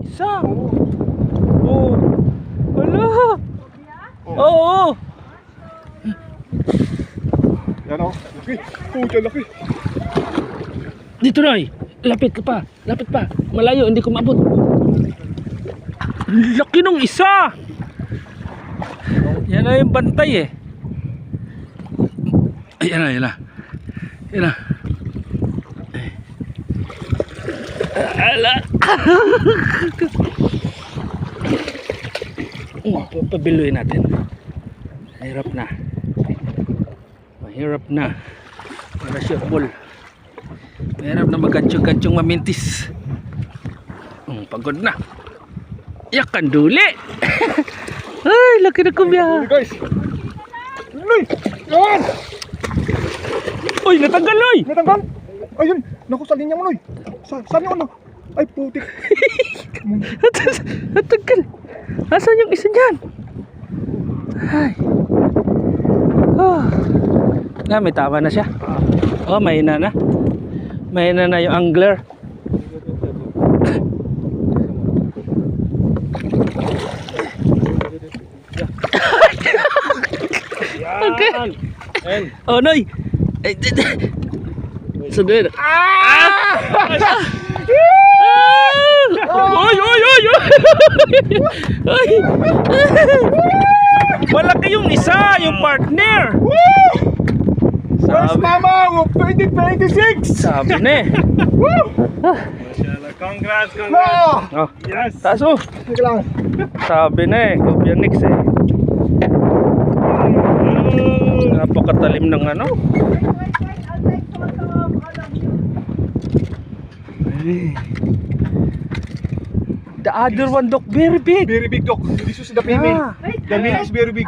Isa. Oh. Wala. Oo. Yan o. Laki. Puta, laki. Dito na eh. Lapit pa. Lapit pa. Malayo, hindi ko maabot. Laki nung isa. Yan na yung bantay eh. Ayan na, yan na. Yan na. Ala. Pabiluin natin. Mahirap na. Mahirap na. Para shootball. Mahirap na maggansyong-gansyong mamintis. Pagod na. Yakan duli. Ay, laki na kumya. Guys. Uy! Yan! Uy, natanggal oy. Natanggal? Ayun. Naku, sa linya mo, Noy. Saan yung ano? Ay, putik. Natanggal. Asan yung isa dyan? Ay. Oh. Na, may tama na siya. Oh, mahina na. Mahina na yung angler. Okay. Oh, Noy. Sunod. Oy, oy, oy, oy. Oy. Malaki yung isa, yung partner. First mama, 2026! Sabi na eh. Mashallah, congrats, congrats. No! Oh, Yes. taso. Sige lang. Sabi na eh, Kubianix eh. Napakatalim ng ano. The other one, Doc, very big. Very big, Doc. This is the female. Yeah. The male is very big.